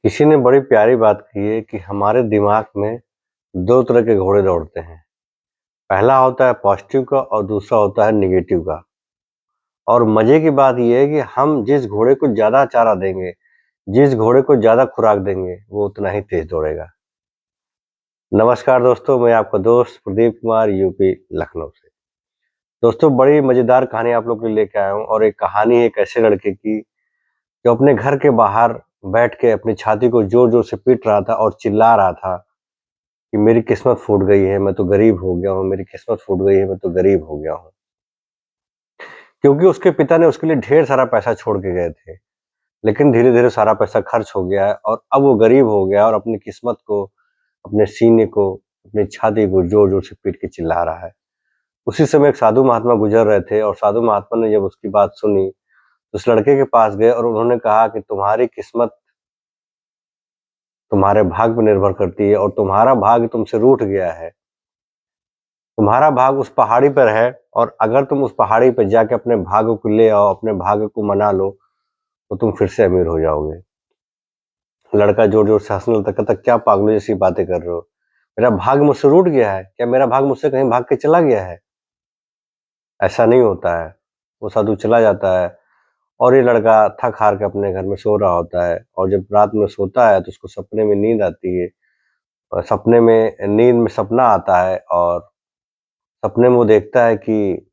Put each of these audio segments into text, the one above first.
किसी ने बड़ी प्यारी बात कही है कि हमारे दिमाग में 2 तरह के घोड़े दौड़ते हैं। पहला होता है पॉजिटिव का और दूसरा होता है नेगेटिव का। और मज़े की बात ये है कि हम जिस घोड़े को ज़्यादा चारा देंगे, जिस घोड़े को ज़्यादा खुराक देंगे, वो उतना ही तेज़ दौड़ेगा। नमस्कार दोस्तों, मैं आपका दोस्त प्रदीप कुमार यूपी लखनऊ से। दोस्तों, बड़ी मज़ेदार कहानी आप लोग के लिए लेके आया हूँ और एक कहानी है एक ऐसे लड़के की जो अपने घर के बाहर बैठ के अपनी छाती को ज़ोर-ज़ोर से पीट रहा था और चिल्ला रहा था कि मेरी किस्मत फूट गई है, मैं तो गरीब हो गया हूँ, मेरी किस्मत फूट गई है, मैं तो गरीब हो गया हूँ। क्योंकि उसके पिता ने उसके लिए ढेर सारा पैसा छोड़ के गए थे, लेकिन धीरे-धीरे सारा पैसा खर्च हो गया है और अब वो गरीब हो गया और अपनी किस्मत को, अपने सीने को, अपनी छाती को ज़ोर-ज़ोर से पीट के चिल्ला रहा है। उसी समय एक साधु महात्मा गुज़र रहे थे और साधु महात्मा ने जब उसकी बात सुनी, तो उस लड़के के पास गए और उन्होंने कहा कि तुम्हारी किस्मत तुम्हारे भाग्य पर निर्भर करती है और तुम्हारा भाग्य तुमसे रूठ गया है। तुम्हारा भाग्य उस पहाड़ी पर है और अगर तुम उस पहाड़ी पे जाके अपने भाग्य को ले आओ, अपने भाग्य को मना लो, तो तुम फिर से अमीर हो जाओगे। लड़का जोर-जोर से हँसने लगता, कहता क्या पागलों जैसी बातें कर रहे हो? मेरा भाग्य मुझसे रूठ गया है? क्या मेरा भाग्य मुझसे कहीं भाग के चला गया है? ऐसा नहीं होता है। वो साधु चला जाता है और ये लड़का थक-हार के अपने घर में सो रहा होता है और जब रात में सोता है तो उसको सपने में नींद आती है और सपने में नींद में सपना आता है और सपने में वो देखता है कि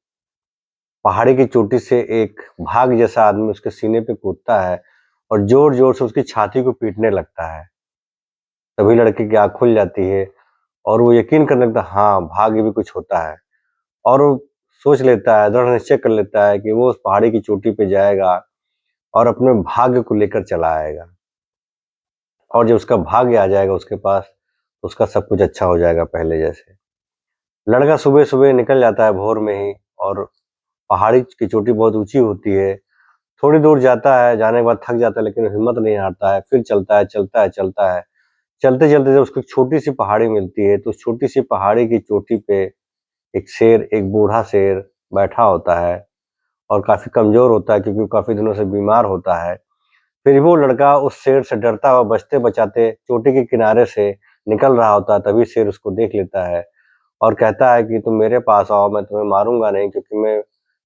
पहाड़ी की चोटी से एक भाग जैसा आदमी उसके सीने पे कूदता है और जोर-जोर से उसकी छाती को पीटने लगता है। तभी लड़के की आँख खुल जाती है और वो यकीन करने लगता है हाँ, भाग्य भी कुछ होता है और वो सोच लेता है, दृढ़ निश्चय कर लेता है कि वो उस पहाड़ी की चोटी पे जाएगा और अपने भाग्य को लेकर चला आएगा और जब उसका भाग्य आ जाएगा उसके पास, तो उसका सब कुछ अच्छा हो जाएगा पहले जैसे। लड़का सुबह-सुबह निकल जाता है भोर में ही और पहाड़ी की चोटी बहुत ऊँची होती है। थोड़ी दूर जाता है, जाने के बाद थक जाता है लेकिन हिम्मत नहीं हारता है, फिर चलता है, चलता है, चलता है। चलते-चलते जब उसको एक छोटी-सी पहाड़ी मिलती है, तो उस छोटी-सी पहाड़ी की चोटी पे एक शेर, एक बूढ़ा शेर बैठा होता है और काफ़ी कमज़ोर होता है क्योंकि वो काफ़ी दिनों से बीमार होता है। फिर वो लड़का उस शेर से डरता हुआ बचते-बचाते चोटी के किनारे से निकल रहा होता है, तभी शेर उसको देख लेता है और कहता है कि तुम मेरे पास आओ, मैं तुम्हें मारूँगा नहीं क्योंकि मैं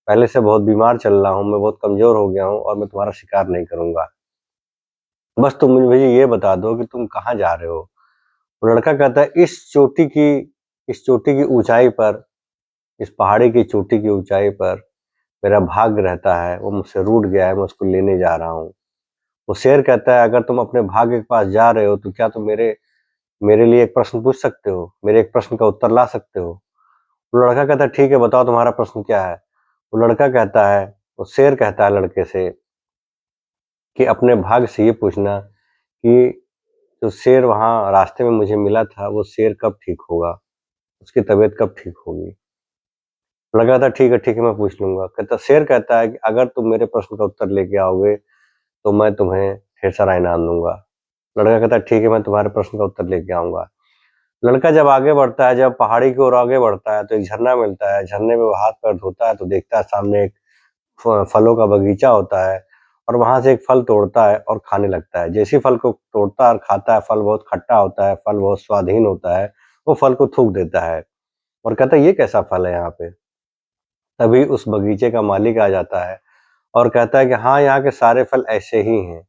पहले से बहुत बीमार चल रहा हूँ, मैं बहुत कमज़ोर हो गया हूँ और मैं तुम्हारा शिकार नहीं करूँगा। बस तुम मुझे ये बता दो कि तुम कहाँ जा रहे हो? वो लड़का कहता है इस चोटी की ऊँचाई पर, इस पहाड़ी की चोटी की ऊँचाई पर मेरा भाग्य रहता है, वो मुझसे रूठ गया है, मैं उसको लेने जा रहा हूँ। वो शेर कहता है अगर तुम अपने भाग्य के पास जा रहे हो तो क्या तुम मेरे मेरे लिए एक प्रश्न पूछ सकते हो? मेरे एक प्रश्न का उत्तर ला सकते हो? वो लड़का कहता है ठीक है बताओ तुम्हारा प्रश्न क्या है? वो लड़का कहता है वो शेर कहता है लड़के से कि अपने भाग्य से ये पूछना कि जो शेर वहाँ रास्ते में मुझे मिला था, वो शेर कब ठीक होगा? उसकी तबीयत कब ठीक होगी? लड़का कहता है ठीक है, मैं पूछ लूँगा। कहता शेर कहता है कि अगर तुम मेरे प्रश्न का उत्तर लेके आओगे, तो मैं तुम्हें ढेर सारा इनाम दूँगा। लड़का कहता है ठीक है, मैं तुम्हारे प्रश्न का उत्तर लेके आऊँगा। लड़का जब आगे बढ़ता है, जब पहाड़ी की ओर आगे बढ़ता है, तो एक झरना मिलता है। झरने में वो हाथ-पैर धोता है, तो देखता है सामने एक फलों का बगीचा होता है और वहाँ से एक फल तोड़ता है और खाने लगता है। जैसे ही फल को तोड़ता है और खाता है, फल बहुत खट्टा होता है, फल बहुत स्वादहीन होता है, वो फल को थूक देता है और कहता है, "ये कैसा फल है यहाँ पे?" तभी उस बगीचे का मालिक आ जाता है और कहता है कि, "हाँ, यहाँ के सारे फल ऐसे ही हैं।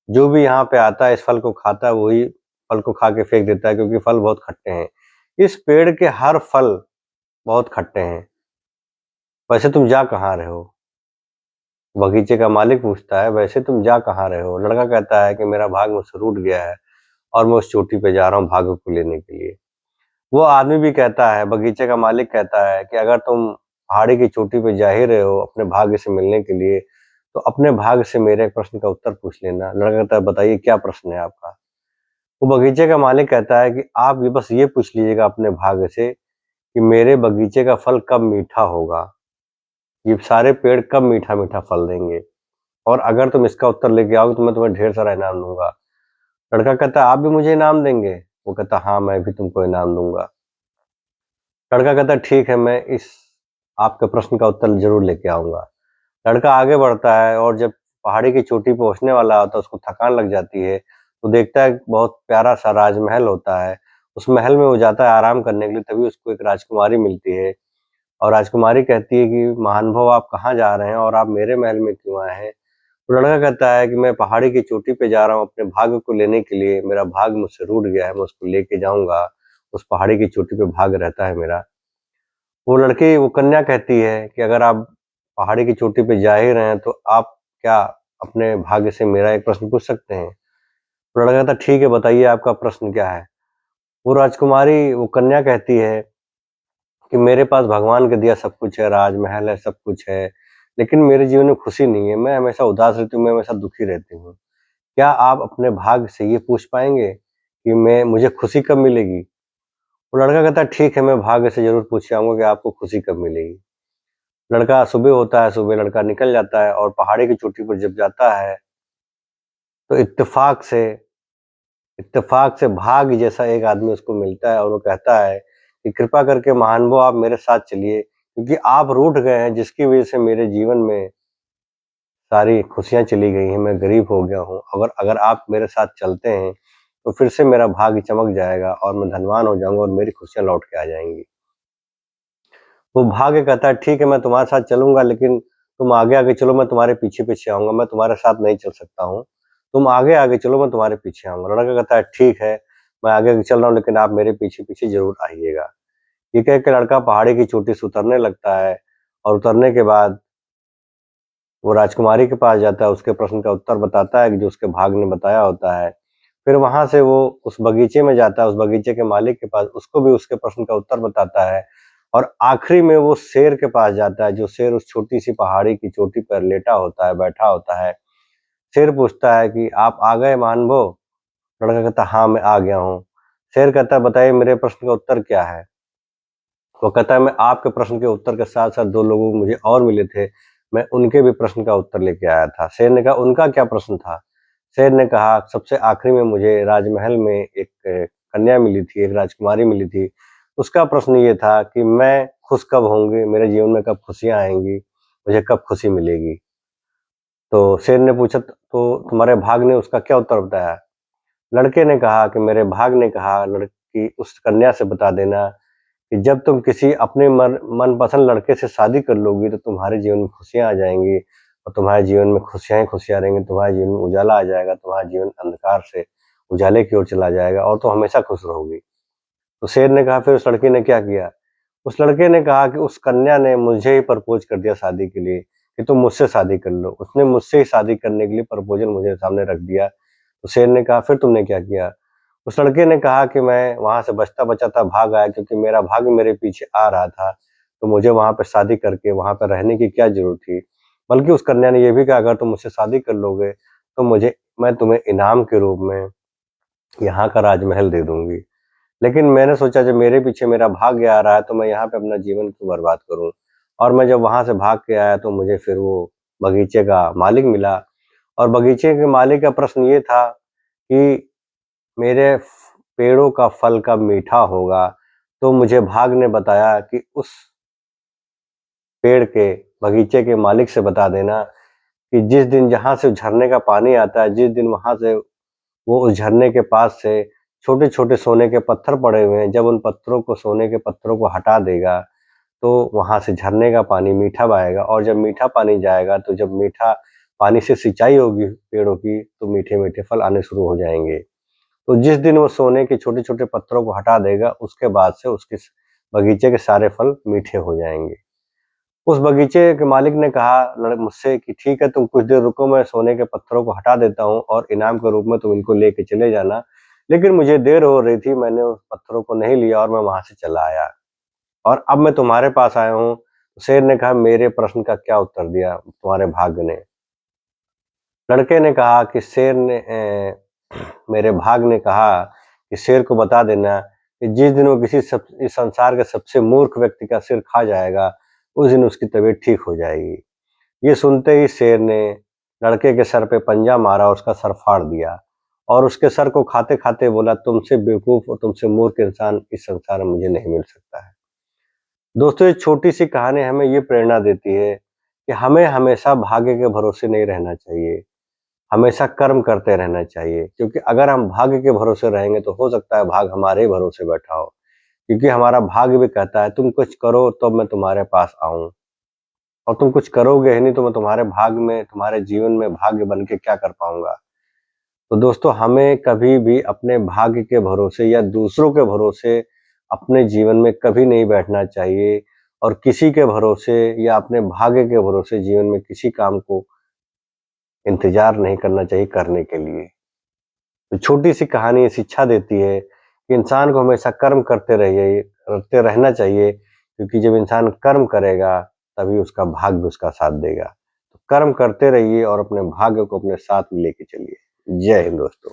जो भी यहाँ पे आता है, इस फल को खाता है, वही फल को खा के फेंक देता है क्योंकि फल बहुत खट्टे हैं। इस पेड़ के हर फल बहुत खट्टे हैं। वैसे तुम जा कहाँ रहे हो?" बगीचे का मालिक पूछता है, "वैसे तुम जा कहाँ रहे हो?" लड़का कहता है कि मेरा भाग्य मुझसे रूठ गया है और मैं उस चोटी पे जा रहा हूँ भाग्य को लेने के लिए। वो आदमी भी कहता है, बगीचे का मालिक कहता है कि अगर तुम पहाड़ी की चोटी पे जा ही रहे हो अपने भाग्य से मिलने के लिए, तो अपने भाग्य से मेरे एक प्रश्न का उत्तर पूछ लेना। लड़का कहता है, "बताइए क्या प्रश्न है आपका?" वो बगीचे का मालिक कहता है कि आप ये बस ये पूछ लीजिएगा अपने भाग्य से कि मेरे बगीचे का फल कब मीठा होगा? ये सारे पेड़ कब मीठा-मीठा फल देंगे? और अगर तुम इसका उत्तर लेके आओगे तो मैं तुम्हें ढेर सारा इनाम दूँगा। लड़का कहता है, "आप भी मुझे इनाम देंगे?" वो कहता है, "हाँ, मैं भी तुमको इनाम दूँगा।" लड़का कहता है, "ठीक है, मैं इस आपके प्रश्न का उत्तर ज़रूर लेके आऊँगा।" लड़का आगे बढ़ता है और जब पहाड़ी की चोटी पहुँचने वाला होता है, उसको थकान लग जाती है, वो देखता है बहुत प्यारा-सा राजमहल होता है, उस महल में वो जाता है आराम करने के लिए, तभी उसको एक राजकुमारी मिलती है और राजकुमारी कहती है कि महानुभाव आप कहाँ जा रहे हैं और आप मेरे महल में क्यों आए हैं? तो लड़का कहता है कि मैं पहाड़ी की चोटी पे जा रहा हूँ अपने भाग्य को लेने के लिए, मेरा भाग्य मुझसे रूठ गया है, मैं उसको लेके जाऊँगा, उस पहाड़ी की चोटी पे भाग्य रहता है मेरा। वो कन्या कहती है कि अगर आप पहाड़ी की चोटी पे जा ही रहे हैं, तो आप क्या अपने भाग्य से मेरा एक प्रश्न पूछ सकते हैं? तो लड़का कहता है, ठीक है, बताइए आपका प्रश्न क्या है? वो कन्या कहती है कि मेरे पास भगवान का दिया सब कुछ है, राजमहल है, सब कुछ है, लेकिन मेरे जीवन में खुशी नहीं है, मैं हमेशा उदास रहती हूँ, मैं हमेशा दुखी रहती हूँ। क्या आप अपने भाग्य से ये पूछ पाएँगे कि मैं मुझे खुशी कब मिलेगी? वो लड़का कहता है, ठीक है, मैं भाग्य से ज़रूर पूछ के आऊँगा कि आपको खुशी कब मिलेगी। लड़का सुबह होता है, सुबह लड़का निकल जाता है और पहाड़ी की चोटी पर जब जाता है, तो इत्तेफ़ाक से भाग्य जैसा एक आदमी उसको मिलता है और वो कहता है कि कृपा करके महानुभाव आप मेरे साथ चलिए, क्योंकि आप रूठ गए हैं जिसकी वज़ह से मेरे जीवन में सारी खुशियाँ चली गई हैं, मैं गरीब हो गया हूँ। अगर अगर आप मेरे साथ चलते हैं, तो फिर से मेरा भाग्य चमक जाएगा और मैं धनवान हो जाऊँगा और मेरी खुशियाँ लौट के आ जाएँगी। वो भाग्य कहता है, ठीक है, मैं तुम्हारे साथ चलूँगा, लेकिन तुम आगे-आगे चलो, मैं तुम्हारे पीछे-पीछे आऊँगा, मैं तुम्हारे साथ नहीं चल सकता हूँ। तुम आगे-आगे चलो, मैं तुम्हारे पीछे आऊँगा। लड़का कहता है, ठीक है, मैं आगे-आगे चल रहा हूँ, लेकिन आप मेरे पीछे-पीछे ज़रूर आइएगा। ये कह के लड़का पहाड़ी की चोटी से उतरने लगता है और उतरने के बाद वो राजकुमारी के पास जाता है, उसके प्रश्न का उत्तर बताता है कि जो उसके भाग्य ने बताया होता है। फिर वहाँ से वो उस बगीचे में जाता है, उस बगीचे के मालिक के पास, उसको भी उसके प्रश्न का उत्तर बताता है और आखिरी में वो शेर के पास जाता है, जो शेर उस छोटी-सी पहाड़ी की चोटी पर लेटा होता है, बैठा होता है। शेर पूछता है कि आप आ गए महानुभाव? लड़का कहता है, हाँ, मैं आ गया हूँ। शेर कहता है, बताइए मेरे प्रश्न का उत्तर क्या है? वो कहता है, मैं आपके प्रश्न के उत्तर के साथ-साथ 2 लोगों को मुझे और मिले थे, मैं उनके भी प्रश्न का उत्तर लेके आया था। शेर ने कहा, उनका क्या प्रश्न था? शेर ने कहा, सबसे आखिरी में मुझे राजमहल में एक कन्या मिली थी, एक राजकुमारी मिली थी। उसका प्रश्न ये था कि मैं खुश कब होंगी, मेरे जीवन में कब खुशियाँ आएँगी, मुझे कब खुशी मिलेगी? तो शेर ने पूछा, तो तुम्हारे भाग्य ने उसका क्या उत्तर बताया? लड़के ने कहा कि मेरे भाग्य ने कहा, लड़की उस कन्या से बता देना कि जब तुम किसी अपने मनपसंद लड़के से शादी कर लोगी, तो तुम्हारे जीवन में खुशियाँ आ जाएँगी और तुम्हारे जीवन में खुशियाँ ही खुशियाँ रहेंगी, तुम्हारे जीवन में उजाला आ जाएगा, तुम्हारा जीवन अंधकार से उजाले की ओर चला जाएगा और तुम हमेशा खुश रहोगी। तो शेर ने कहा, फिर उस लड़के ने क्या किया? उस लड़के ने कहा कि उस कन्या ने मुझे ही प्रपोज़ कर दिया शादी के लिए कि तुम मुझसे शादी कर लो। उसने मुझसे ही शादी करने के लिए प्रपोज़ल मुझे सामने रख दिया। तो शेर ने कहा, फिर तुमने क्या किया? उस लड़के ने कहा कि मैं वहाँ से बचता-बचाता भाग आया, क्योंकि मेरा भाग्य मेरे पीछे आ रहा था, तो मुझे वहाँ पे शादी करके वहाँ पे रहने की क्या ज़रूरत थी? बल्कि उस कन्या ने ये भी कहा, अगर तुम मुझसे शादी कर लोगे, तो मैं तुम्हें इनाम के रूप में यहाँ का राजमहल दे दूँगी। लेकिन मैंने सोचा, जब मेरे पीछे मेरा भाग्य आ रहा है, तो मैं यहाँ पे अपना जीवन क्यों बर्बाद करूँ? और मैं जब वहाँ से भाग के आया, तो मुझे फिर वो बगीचे का मालिक मिला और बगीचे के मालिक का प्रश्न ये था कि मेरे पेड़ों का फल कब मीठा होगा? तो मुझे भाग्य ने बताया कि उस पेड़ के बगीचे के मालिक से बता देना कि जिस दिन जहाँ से झरने का पानी आता है, जिस दिन वहाँ से वो उस झरने के पास से छोटे-छोटे सोने के पत्थर पड़े हुए हैं, जब उन पत्थरों को, सोने के पत्थरों को हटा देगा, तो वहाँ से झरने का पानी मीठा बहेगा और जब मीठा पानी जाएगा, तो जब मीठा पानी से सिंचाई होगी पेड़ों की, तो मीठे-मीठे फल आने शुरू हो जाएँगे। तो जिस दिन वो सोने के छोटे-छोटे पत्थरों को हटा देगा, उसके बाद से उसके बगीचे के सारे फल मीठे हो जाएँगे। उस बगीचे के मालिक ने कहा मुझसे कि ठीक है, तुम कुछ देर रुको, मैं सोने के पत्थरों को हटा देता हूँ और इनाम के रूप में तुम इनको लेके चले जाना। लेकिन मुझे देर हो रही थी, मैंने उस पत्थरों को नहीं लिया और मैं वहाँ से चला आया और अब मैं तुम्हारे पास आया हूँ। शेर ने कहा, मेरे प्रश्न का क्या उत्तर दिया तुम्हारे भाग्य ने? लड़के ने कहा कि मेरे भाग्य ने कहा कि शेर को बता देना कि जिस दिन वो इस संसार के सबसे मूर्ख व्यक्ति का सिर खा जाएगा, उस दिन उसकी तबीयत ठीक हो जाएगी। ये सुनते ही शेर ने लड़के के सर पे पंजा मारा और उसका सर फाड़ दिया और उसके सर को खाते-खाते बोला, तुमसे बेवकूफ़ और तुमसे मूर्ख इंसान इस संसार में मुझे नहीं मिल सकता है। दोस्तों, ये छोटी-सी कहानी हमें ये प्रेरणा देती है कि हमें हमेशा भाग्य के भरोसे नहीं रहना चाहिए। हमेशा कर्म करते रहना चाहिए, क्योंकि अगर हम भाग्य के भरोसे रहेंगे तो हो सकता है भाग हमारे ही भरोसे बैठा हो, क्योंकि हमारा भाग्य भी कहता है तुम कुछ करो तो मैं तुम्हारे पास आऊं, और तुम कुछ करोगे ही नहीं तो मैं तुम्हारे भाग्य में, तुम्हारे जीवन में भाग्य बन के क्या कर पाऊंगा। तो दोस्तों, हमें कभी भी अपने भाग्य के भरोसे या दूसरों के भरोसे अपने जीवन में कभी नहीं बैठना चाहिए, और किसी के भरोसे या अपने भाग्य के भरोसे जीवन में किसी काम को इंतजार नहीं करना चाहिए करने के लिए। तो छोटी सी कहानी ये शिक्षा देती है कि इंसान को हमेशा कर्म करते रहना चाहिए, क्योंकि जब इंसान कर्म करेगा तभी उसका भाग्य उसका साथ देगा। तो कर्म करते रहिए और अपने भाग्य को अपने साथ में लेके चलिए। जय हिंद दोस्तों।